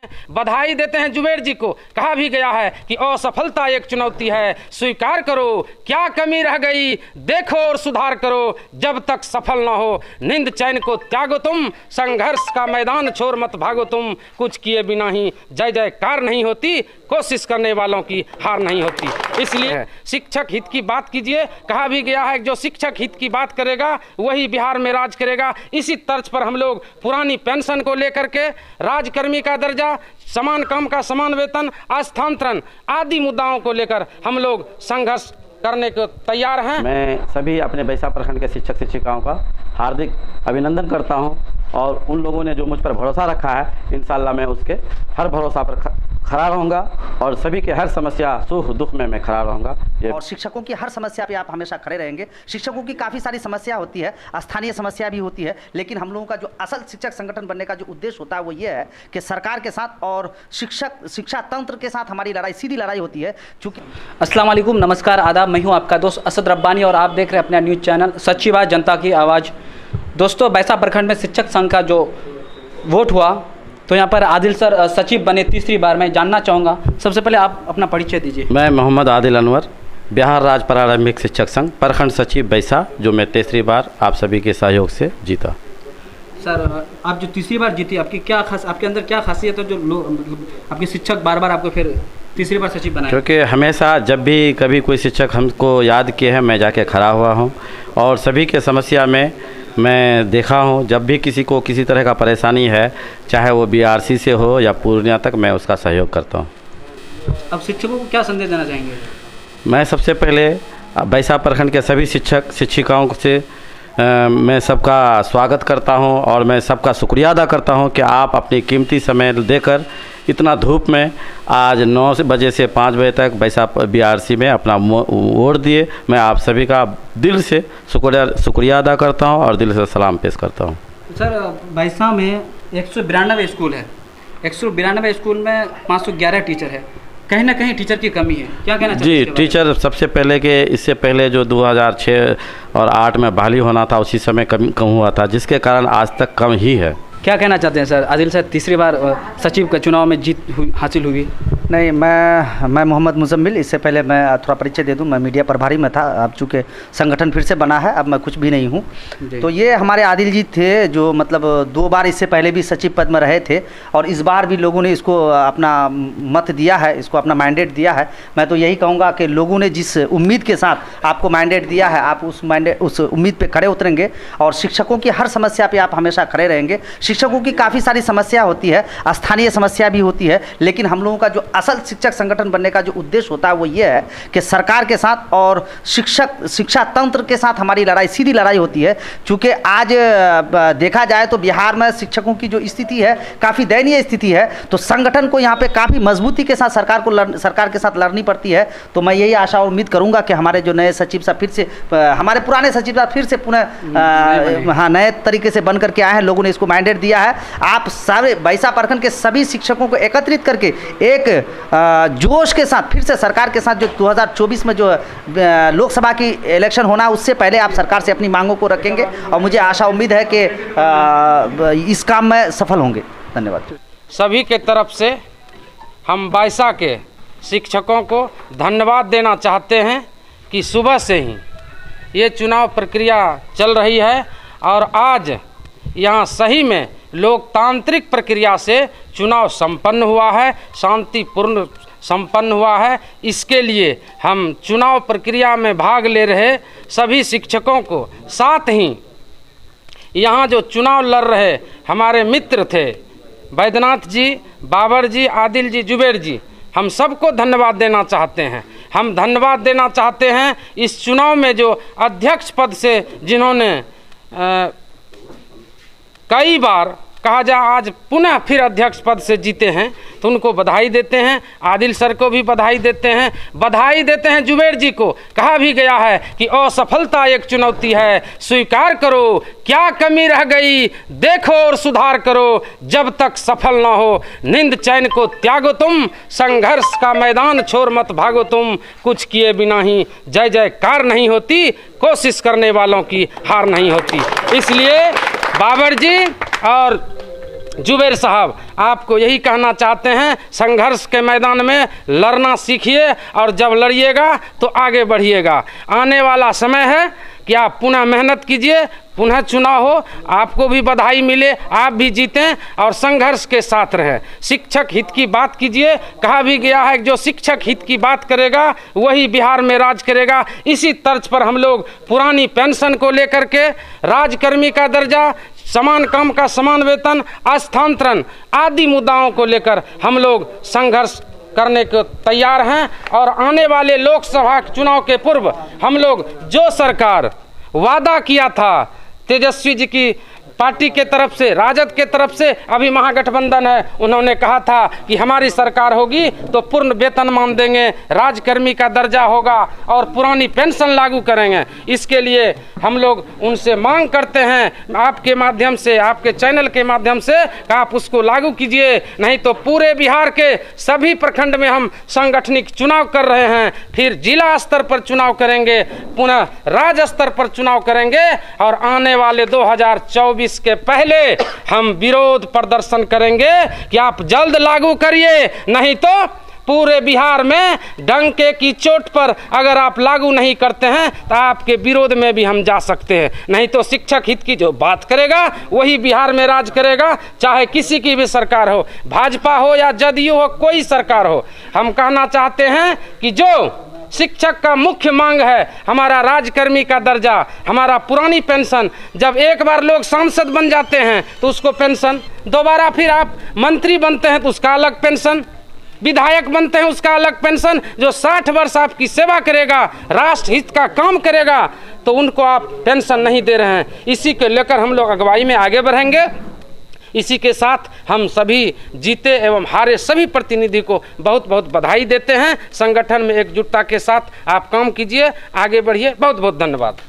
बधाई देते हैं जुबेर जी को। कहा भी गया है कि असफलता एक चुनौती है, स्वीकार करो क्या कमी रह गई, देखो और सुधार करो, जब तक सफल ना हो नींद चैन को त्यागो तुम, संघर्ष का मैदान छोड़ मत भागो तुम, कुछ किए बिना ही जय जयकार नहीं होती, कोशिश करने वालों की हार नहीं होती। इसलिए शिक्षक हित की बात कीजिए। कहा भी गया है जो शिक्षक हित की बात करेगा वही बिहार में राज करेगा। इसी तर्ज पर हम लोग पुरानी पेंशन को लेकर के, राजकर्मी का दर्जा, समान काम का समान वेतन, स्थानांतरण आदि मुद्दाओं को लेकर हम लोग संघर्ष करने को तैयार हैं। मैं सभी अपने बैसा प्रखंड के शिक्षक शिक्षिकाओं का हार्दिक अभिनंदन करता हूं और उन लोगों ने जो मुझ पर भरोसा रखा है, इंशाल्लाह मैं उसके हर भरोसा पर खड़ा रहूँगा और सभी के हर समस्या सुख दुख में मैं खड़ा रहूँगा। और शिक्षकों की हर समस्या पे आप हमेशा खड़े रहेंगे। शिक्षकों की काफ़ी सारी समस्या होती है, स्थानीय समस्या भी होती है, लेकिन हम लोगों का जो असल शिक्षक संगठन बनने का जो उद्देश्य होता है वो ये है कि सरकार के साथ और शिक्षा तंत्र के साथ हमारी लड़ाई सीधी लड़ाई होती है। चूँकि अस्सलाम वालेकुम, नमस्कार, आदाब। मैं हूँ आपका दोस्त असद रब्बानी और आप देख रहे हैं अपना न्यूज़ चैनल सच्ची बात जनता की आवाज़। दोस्तों, बैसा प्रखंड में शिक्षक संघ का जो वोट हुआ तो यहाँ पर आदिल सर सचिव बने तीसरी बार। मैं जानना चाहूँगा, सबसे पहले आप अपना परिचय दीजिए। मैं मोहम्मद आदिल अनवर, बिहार राज्य प्रारंभिक शिक्षक संघ प्रखंड सचिव बैसा, जो मैं तीसरी बार आप सभी के सहयोग से जीता। सर, आप जो तीसरी बार जीती, आपके अंदर क्या खासियत है जो लोग आपके शिक्षक बार बार आपको फिर तीसरी बार सचिव बनाए? क्योंकि हमेशा जब भी कभी कोई शिक्षक हमको याद किए हैं, मैं जाके खड़ा हुआ हूँ और सभी के समस्या में मैं देखा हूँ। जब भी किसी को किसी तरह का परेशानी है, चाहे वो BRC से हो या पूर्णिया तक, मैं उसका सहयोग करता हूँ। अब शिक्षकों को क्या संदेश देना चाहेंगे? मैं सबसे पहले बैसा प्रखंड के सभी शिक्षक शिक्षिकाओं से मैं सबका स्वागत करता हूं और मैं सबका शुक्रिया अदा करता हूं कि आप अपनी कीमती समय देकर इतना धूप में आज 9 बजे से 5 बजे तक बैसा BRC में अपना वोट दिए। मैं आप सभी का दिल से शुक्रिया अदा करता हूं और दिल से सलाम पेश करता हूं। सर, बैसा में 192 स्कूल है, 192 स्कूल में 511 टीचर है। कहीं ना कहीं टीचर की कमी है, क्या कहना चाहते हैं? जी, टीचर सबसे पहले के इससे पहले जो 2006 और 8 में बहाली होना था, उसी समय कम हुआ था, जिसके कारण आज तक कम ही है। क्या कहना चाहते हैं सर? आदिल सर तीसरी बार सचिव के चुनाव में जीत हासिल हुई। नहीं, मैं मोहम्मद मुजम्मिल। इससे पहले मैं थोड़ा परिचय दे दूं, मैं मीडिया प्रभारी में था। अब चूँकि संगठन फिर से बना है, अब मैं कुछ भी नहीं हूं। तो ये हमारे आदिल जी थे जो मतलब 2 बार इससे पहले भी सचिव पद में रहे थे और इस बार भी लोगों ने इसको अपना मत दिया है, इसको अपना मैंडेट दिया है। मैं तो यही कहूँगा कि लोगों ने जिस उम्मीद के साथ आपको मैंडेट दिया है, आप उस उम्मीद पर खड़े उतरेंगे और शिक्षकों की हर समस्या पर आप हमेशा खड़े रहेंगे। शिक्षकों की काफ़ी सारी समस्या होती है, स्थानीय समस्या भी होती है, लेकिन हम लोगों का जो असल शिक्षक संगठन बनने का जो उद्देश्य होता है वो ये है कि सरकार के साथ और शिक्षा तंत्र के साथ हमारी लड़ाई सीधी लड़ाई होती है। चूँकि आज देखा जाए तो बिहार में शिक्षकों की जो स्थिति है काफ़ी दयनीय स्थिति है, तो संगठन को यहाँ पे काफ़ी मजबूती के साथ सरकार के साथ लड़नी पड़ती है। तो मैं यही आशा और उम्मीद करूँगा कि हमारे जो नए सचिव साहब फिर से, हमारे पुराने सचिव साहब फिर से पुनः नए तरीके से बन करके आए हैं। लोगों ने इसको मैंडेट दिया है। आप सारे बैसा प्रखंड के सभी शिक्षकों को एकत्रित करके एक जोश के साथ फिर से सरकार के साथ, जो 2024 में जो लोकसभा की इलेक्शन होना है, उससे पहले आप सरकार से अपनी मांगों को रखेंगे और मुझे आशा उम्मीद है कि इस काम में सफल होंगे। धन्यवाद। सभी के तरफ से हम बैसा के शिक्षकों को धन्यवाद देना चाहते हैं कि सुबह से ही ये चुनाव प्रक्रिया चल रही है और आज यहाँ सही में लोकतांत्रिक प्रक्रिया से चुनाव संपन्न हुआ है, शांतिपूर्ण संपन्न हुआ है। इसके लिए हम चुनाव प्रक्रिया में भाग ले रहे सभी शिक्षकों को, साथ ही यहाँ जो चुनाव लड़ रहे हमारे मित्र थे बैद्यनाथ जी, बाबर जी, आदिल जी, जुबेर जी, हम सबको धन्यवाद देना चाहते हैं। हम धन्यवाद देना चाहते हैं इस चुनाव में जो अध्यक्ष पद से जिन्होंने कई बार कहा जाए आज पुनः फिर अध्यक्ष पद से जीते हैं, तो उनको बधाई देते हैं। आदिल सर को भी बधाई देते हैं, बधाई देते हैं जुबेर जी को। कहा भी गया है कि असफलता एक चुनौती है, स्वीकार करो क्या कमी रह गई, देखो और सुधार करो, जब तक सफल ना हो नींद चैन को त्यागो तुम, संघर्ष का मैदान छोड़ मत भागो तुम, कुछ किए बिना ही जय जयकार नहीं होती, कोशिश करने वालों की हार नहीं होती। इसलिए बाबर जी और जुबैर साहब, आपको यही कहना चाहते हैं, संघर्ष के मैदान में लड़ना सीखिए और जब लड़िएगा तो आगे बढ़िएगा। आने वाला समय है कि आप पुनः मेहनत कीजिए, पुनः चुनाव हो, आपको भी बधाई मिले, आप भी जीतें और संघर्ष के साथ रहें। शिक्षक हित की बात कीजिए, कहा भी गया है कि जो शिक्षक हित की बात करेगा वही बिहार में राज करेगा। इसी तर्ज पर हम लोग पुरानी पेंशन को लेकर के, राजकर्मी का दर्जा, समान काम का समान वेतन, स्थानांतरण आदि मुद्दाओं को लेकर हम लोग संघर्ष करने को तैयार हैं। और आने वाले लोकसभा चुनाव के पूर्व हम लोग जो सरकार वादा किया था तेजस्वी जी की पार्टी के तरफ से, राजद के तरफ से, अभी महागठबंधन है, उन्होंने कहा था कि हमारी सरकार होगी तो पूर्ण वेतनमान देंगे, राजकर्मी का दर्जा होगा और पुरानी पेंशन लागू करेंगे। इसके लिए हम लोग उनसे मांग करते हैं आपके माध्यम से, आपके चैनल के माध्यम से कि आप उसको लागू कीजिए, नहीं तो पूरे बिहार के सभी प्रखंड में हम सांगठनिक चुनाव कर रहे हैं, फिर जिला स्तर पर चुनाव करेंगे, पुनः राज्य स्तर पर चुनाव करेंगे और आने वाले 2024 के पहले हम विरोध प्रदर्शन करेंगे कि आप जल्द लागू करिए, नहीं तो पूरे बिहार में डंके की चोट पर अगर आप लागू नहीं करते हैं तो आपके विरोध में भी हम जा सकते हैं। नहीं तो शिक्षक हित की जो बात करेगा वही बिहार में राज करेगा, चाहे किसी की भी सरकार हो, भाजपा हो या जदयू हो, कोई सरकार हो। हम कहना चाहते हैं कि जो शिक्षक का मुख्य मांग है हमारा राजकर्मी का दर्जा, हमारा पुरानी पेंशन, जब एक बार लोग सांसद बन जाते हैं तो उसको पेंशन, दोबारा फिर आप मंत्री बनते हैं तो उसका अलग पेंशन, विधायक बनते हैं उसका अलग पेंशन, जो 60 वर्ष आपकी सेवा करेगा, राष्ट्र हित का काम करेगा तो उनको आप पेंशन नहीं दे रहे हैं। इसी को लेकर हम लोग अगुवाई में आगे बढ़ेंगे। इसी के साथ हम सभी जीते एवं हारे सभी प्रतिनिधि को बहुत बहुत बधाई देते हैं। संगठन में एकजुटता के साथ आप काम कीजिए, आगे बढ़िए। बहुत बहुत धन्यवाद।